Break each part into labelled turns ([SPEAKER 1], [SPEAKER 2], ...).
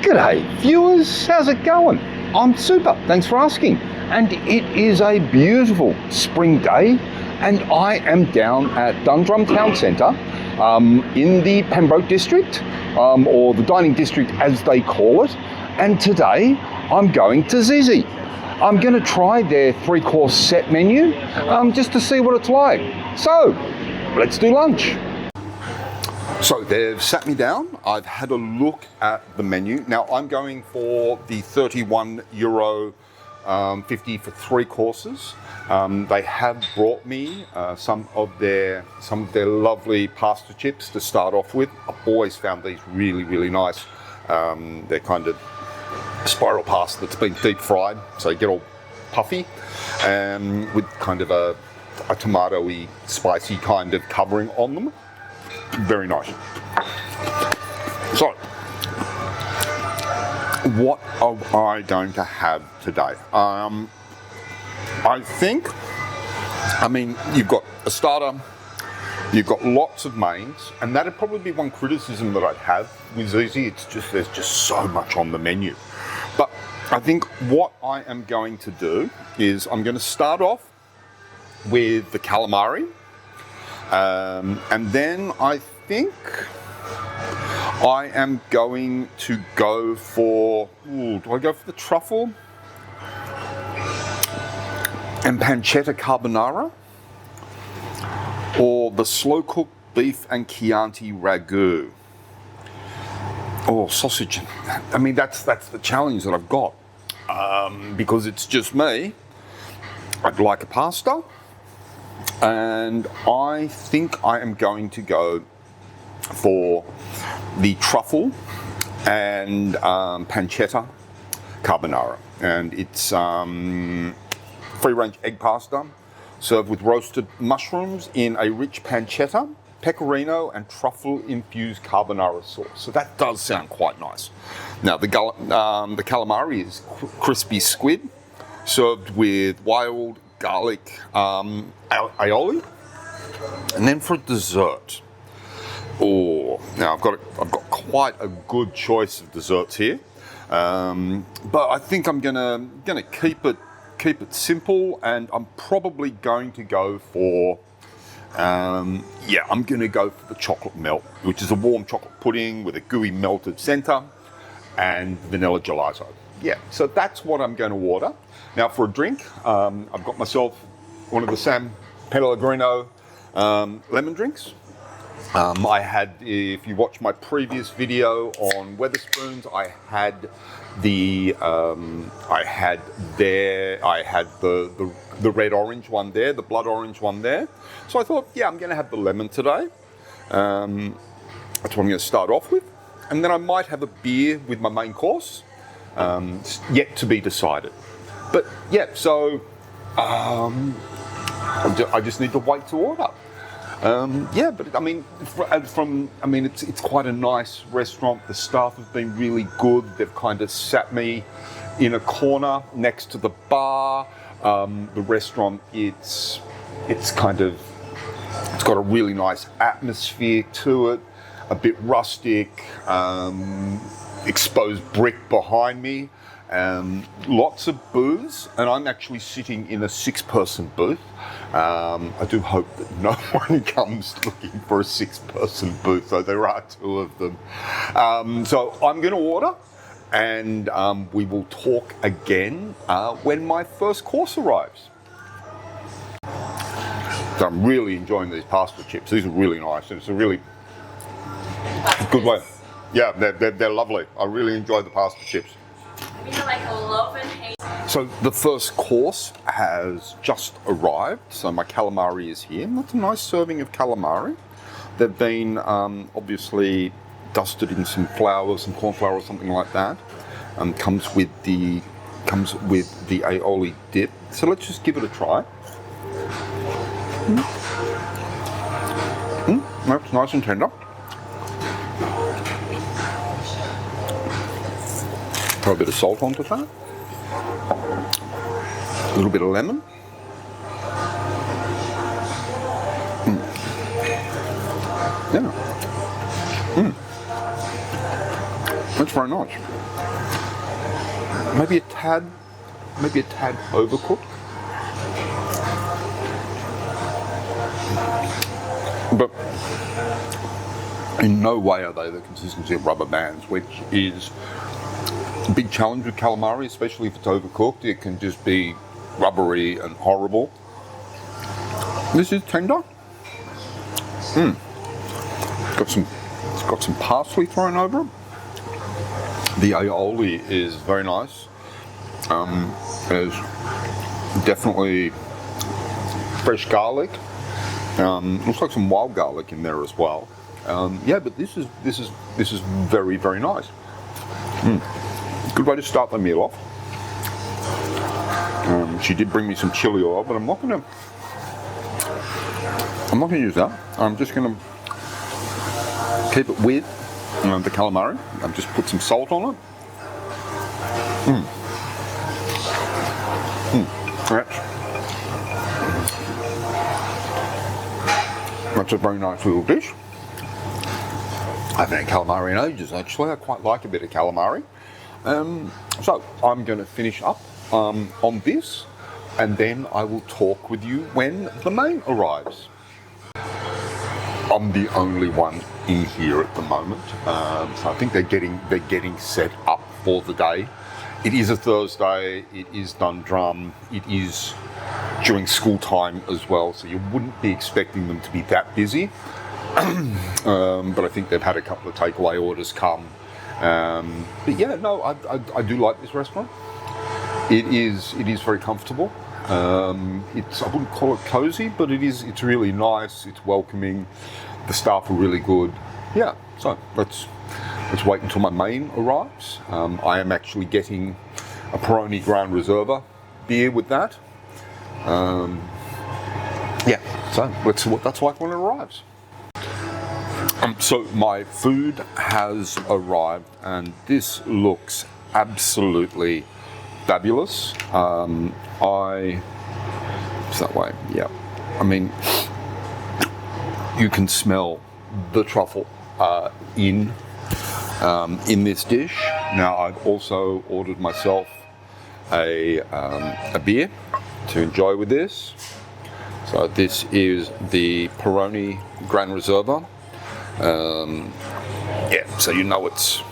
[SPEAKER 1] G'day viewers, how's it going? I'm super, thanks for asking. And it is a beautiful spring day and I am down at Dundrum Town Centre in the Pembroke district, or the dining district as they call it. And today I'm going to Zizzi. I'm going to try their 3-course set menu just to see what it's like. So, let's do lunch. So they've sat me down, I've had a look at the menu. Now I'm going for the €31.50 for 3 courses. They have brought me some of their lovely pasta chips to start off with. I've always found these really nice. They're kind of spiral pasta that's been deep fried, so you get all puffy, with kind of a tomatoey, spicy kind of covering on them. Very nice. So, what am I going to have today? I think, you've got a starter, you've got lots of mains, and that'd probably be one criticism that I'd have with Zizzi. It's just, there's just so much on the menu. But I think what I am going to do is I'm going to start off with the calamari. And then I think I am going to go for, do I go for the truffle and pancetta carbonara, or the slow cooked beef and Chianti ragu, or sausage? That's the challenge that I've got, because it's just me. I'd like a pasta. And I think I am going to go for the truffle and pancetta carbonara. And it's free-range egg pasta served with roasted mushrooms in a rich pancetta, pecorino and truffle-infused carbonara sauce. So that does sound quite nice. Now, the calamari is crispy squid served with wild garlic aioli, and then for dessert, now I've got quite a good choice of desserts here, but I think I'm gonna keep it simple, and I'm probably going to go for I'm gonna go for the chocolate melt, which is a warm chocolate pudding with a gooey melted center and vanilla gelato. Yeah, so that's what I'm going to order. Now for a drink, I've got myself one of the San Pellegrino lemon drinks. I had, if you watch my previous video on Wetherspoons, I had the red orange one there, the blood orange one there. So I thought, I'm going to have the lemon today. That's what I'm going to start off with, and then I might have a beer with my main course. Yet to be decided. But so I just need to wait to order. It's quite a nice restaurant. The staff have been really good. They've kind of sat me in a corner next to the bar. The restaurant, it's got a really nice atmosphere to it, a bit rustic, exposed brick behind me, lots of booths, and I'm actually sitting in a 6-person booth. I do hope that no one comes looking for a 6-person booth, though there are 2 of them. So I'm going to order, and we will talk again when my first course arrives. So I'm really enjoying these pasta chips. These are really nice, and it's a really good way. Yeah, they're lovely. I really enjoy the pasta chips.
[SPEAKER 2] We have like a love and hate.
[SPEAKER 1] So the first course has just arrived. So my calamari is here. And that's a nice serving of calamari. They've been obviously dusted in some flour, some corn flour or something like that. Comes with the aioli dip. So let's just give it a try. That's nice and tender. Throw a bit of salt onto that. A little bit of lemon. Yeah. That's very nice. Maybe a tad overcooked. But in no way are they the consistency of rubber bands, which is a big challenge with calamari, especially if it's overcooked. It can just be rubbery and horrible. This is tender. It's got some parsley thrown over it. The aioli is very nice. There's definitely fresh garlic. Looks like some wild garlic in there as well. Yeah, but this is very, very nice. Good way to start the meal off. She did bring me some chili oil, but I'm not gonna use that. I'm just gonna keep it with the calamari. I've just put some salt on it. That's a very nice little dish. I haven't had calamari in ages, actually. I quite like a bit of calamari. So I'm going to finish up on this, and then I will talk with you when the main arrives. I'm the only one in here at the moment, so I think they're getting set up for the day. It is a Thursday. It is Dundrum. It is during school time as well, so you wouldn't be expecting them to be that busy. But I think they've had a couple of takeaway orders come. But yeah, no, I do like this restaurant. It is very comfortable. I wouldn't call it cozy, but it's really nice. It's welcoming. The staff are really good. Yeah, so let's wait until my main arrives. I am actually getting a Peroni Gran Reserva beer with that. Yeah, so let's see what that's like when it arrives. So my food has arrived, and this looks absolutely fabulous. It's that way, yeah. I mean, you can smell the truffle in this dish. Now I've also ordered myself a beer to enjoy with this. So this is the Peroni Gran Reserva. Yeah, so you know it's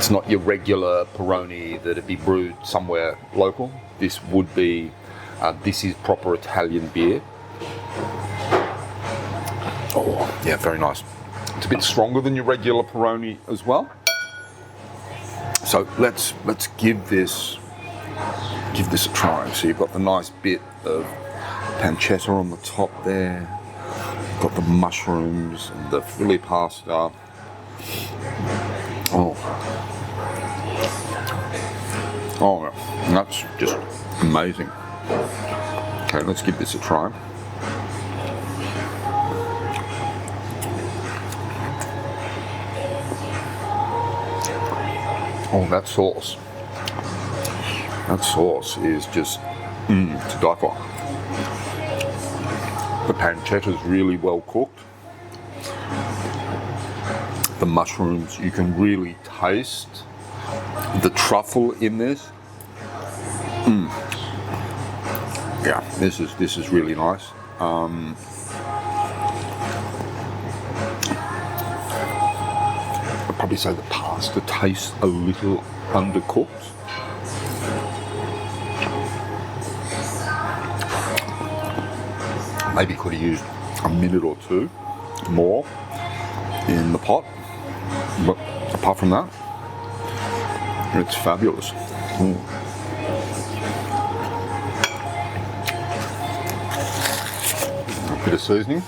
[SPEAKER 1] not your regular Peroni that'd be brewed somewhere local. This would be, this is proper Italian beer. Oh, yeah, very nice. It's a bit stronger than your regular Peroni as well. So let's give this a try. So you've got the nice bit of pancetta on the top there. Got the mushrooms and the Philly pasta. Oh, that's just amazing. Okay, let's give this a try. Oh, that sauce is just to die for. The pancetta is really well cooked. The mushrooms, you can really taste the truffle in this. Yeah, this is really nice. I'd probably say the pasta tastes a little undercooked. Maybe could have used a minute or two more in the pot, but apart from that, it's fabulous. A bit of seasoning.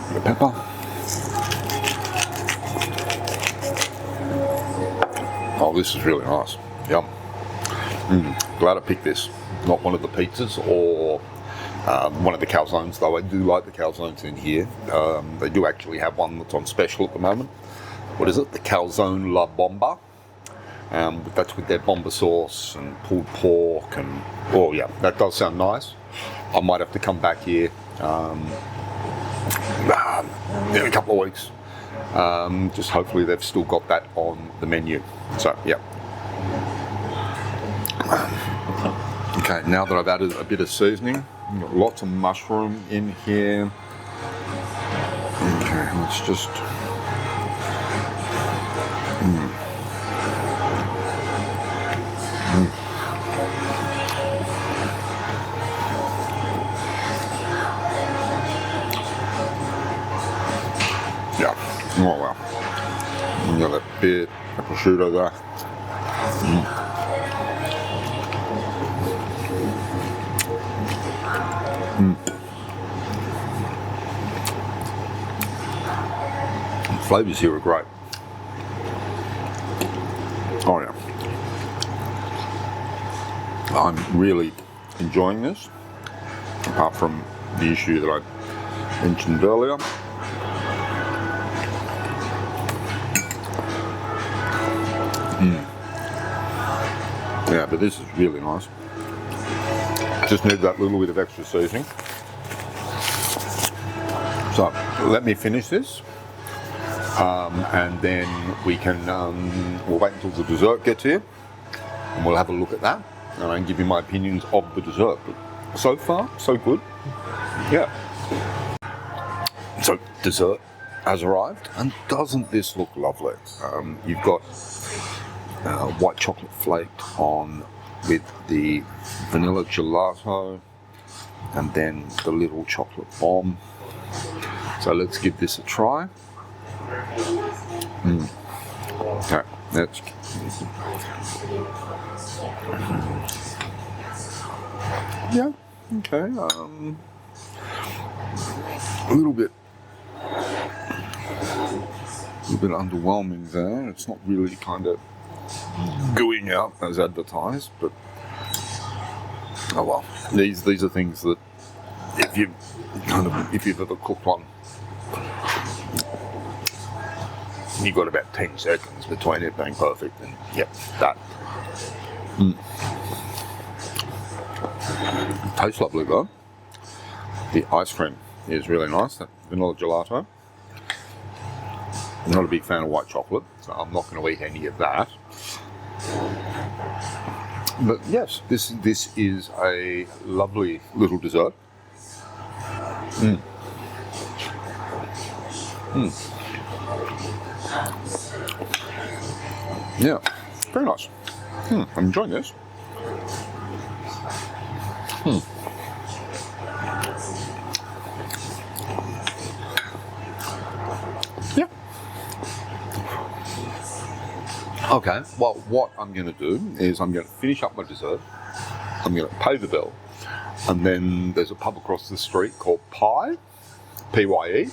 [SPEAKER 1] Bit of pepper. Oh, this is really nice. Yum. Glad I picked this. Not one of the pizzas or one of the calzones, though I do like the calzones in here. They do actually have one that's on special at the moment. What is it? The calzone la bomba. But that's with their bomba sauce and pulled pork and, oh yeah, that does sound nice. I might have to come back here in a couple of weeks. Just hopefully they've still got that on the menu. So, yeah. Okay, now that I've added a bit of seasoning, I've got lots of mushroom in here. Okay, let's just... Yeah, oh wow. We got a bit of prosciutto there. The flavours here are great. Oh yeah. I'm really enjoying this, apart from the issue that I mentioned earlier. Yeah, but this is really nice. Just need that little bit of extra seasoning. So let me finish this, and then we can, we'll wait until the dessert gets here, and we'll have a look at that, and I can give you my opinions of the dessert. But so far, so good. Yeah. So dessert has arrived, and doesn't this look lovely? You've got white chocolate flaked on with the vanilla gelato, and then the little chocolate bomb. So let's give this a try. Okay, that's yeah. Okay. A little bit underwhelming there. It's not really kind of going out as advertised, but oh well. These are things that if you've ever cooked one, you've got about 10 seconds between it being perfect and yep, that. Tastes lovely though. The ice cream is really nice, that vanilla gelato. I'm not a big fan of white chocolate, so I'm not going to eat any of that. But yes, this is a lovely little dessert. Yeah, very nice. I'm enjoying this. Yeah. Okay, well, what I'm going to do is I'm going to finish up my dessert. I'm going to pay the bill. And then there's a pub across the street called Pie, P-Y-E.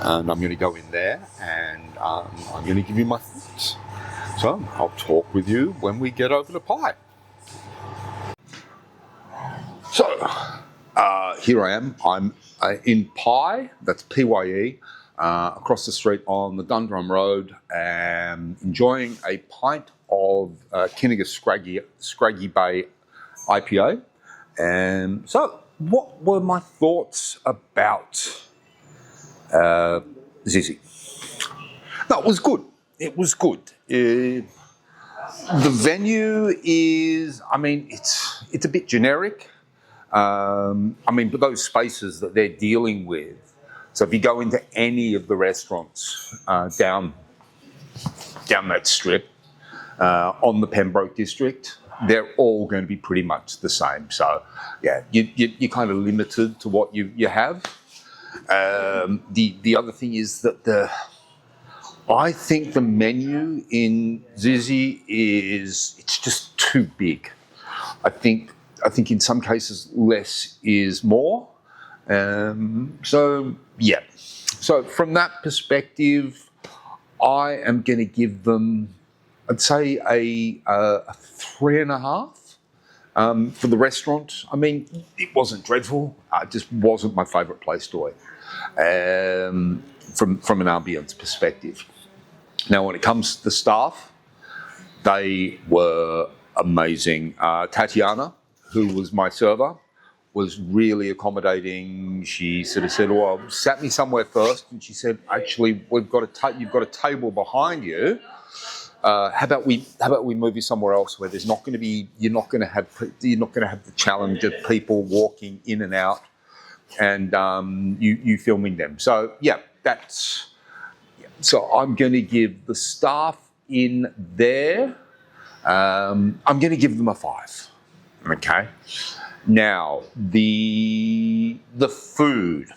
[SPEAKER 1] And I'm going to go in there and I'm going to give you my thoughts. So I'll talk with you when we get over to Pie. So here I am. I'm in Pie, that's P-Y-E, across the street on the Dundrum Road, and enjoying a pint of Kinniga Scraggy Bay IPA. And so what were my thoughts about Zizzi? No, it was good. It was good. The venue is, I mean, it's a bit generic. But those spaces that they're dealing with. So if you go into any of the restaurants down that strip on the Pembroke district, they're all going to be pretty much the same. So yeah, you're kind of limited to what you have. The other thing is that I think the menu in Zizzi it's just too big. I think in some cases less is more. So yeah. So from that perspective, I am going to give them, I'd say a 3.5 for the restaurant. I mean, it wasn't dreadful. It just wasn't my favourite place to eat from an ambience perspective. Now, when it comes to the staff, they were amazing. Tatiana, who was my server, was really accommodating. She sort of said, "Well, sat me somewhere first," and she said, "Actually, you've got a table behind you. How about we move you somewhere else where there's not going to be you're not going to have the challenge of people walking in and out, and you filming them." So yeah, so I'm going to give the staff in there. I'm going to give them a 5. Okay. Now the food.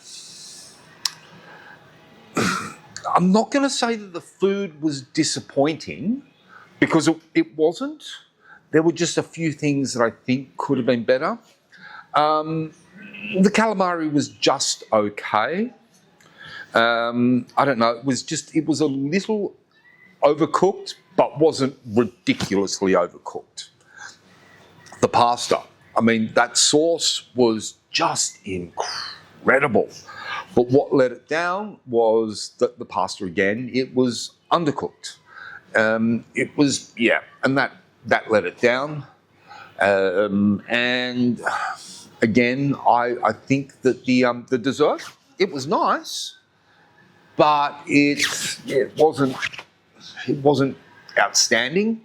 [SPEAKER 1] I'm not going to say that the food was disappointing, because it wasn't. There were just a few things that I think could have been better. The calamari was just okay. I don't know. It was a little overcooked, but wasn't ridiculously overcooked. The pasta. I mean, that sauce was just incredible. But what let it down was that the pasta, again, it was undercooked. And that let it down. And again, I think that the dessert, it was nice, but it wasn't outstanding.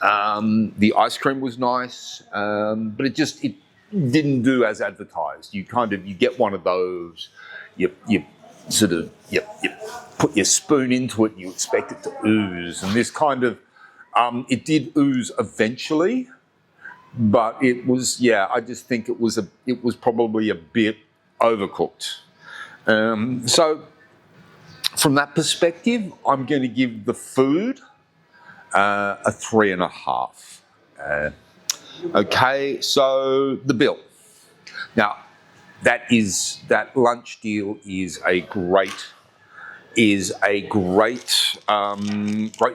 [SPEAKER 1] The ice cream was nice, but it didn't do as advertised. You get one of those. You put your spoon into it and you expect it to ooze, and this kind of it did ooze eventually, but it was I just think it was probably a bit overcooked. So from that perspective, I'm going to give the food a 3.5. Okay, so the bill. Now, that lunch deal is a great great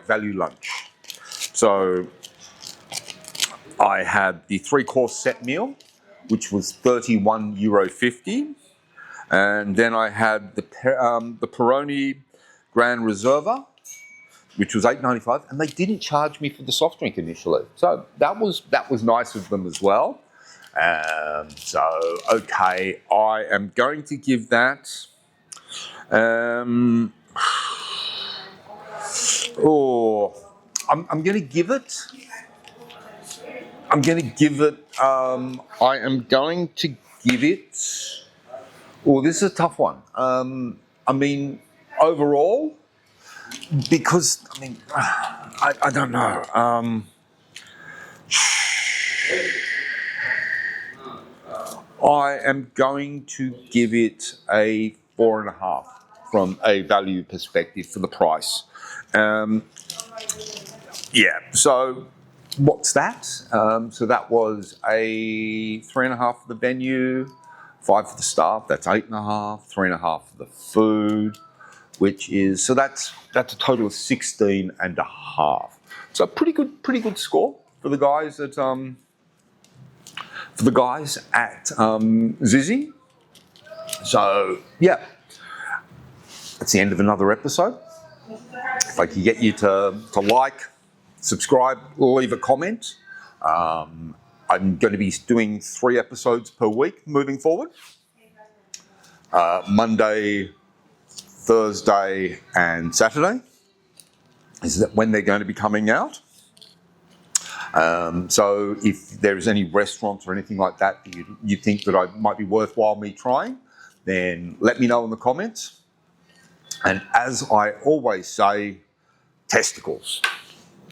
[SPEAKER 1] value lunch. So I had the 3-course set meal, which was €31.50, and then I had the Peroni Grand Reserva, which was $8.95, and they didn't charge me for the soft drink initially. So that was nice of them as well. So okay, I am going to give that. I'm going to give it. I am going to give it. Oh, this is a tough one. I mean, overall, because I don't know. I am going to give it a 4.5 from a value perspective for the price. So what's that? So that was a 3.5 for the venue, 5 for the staff. That's 8.5. 3.5 for the food, which is that's a total of 16.5. So pretty good score for the guys at Zizzi. So yeah, that's the end of another episode. If I could get you to like, subscribe, leave a comment. I'm going to be doing 3 episodes per week moving forward. Monday, Thursday and Saturday is that when they're going to be coming out. So if there's any restaurants or anything like that you think that I might be worthwhile me trying, then let me know in the comments. And as I always say, testicles.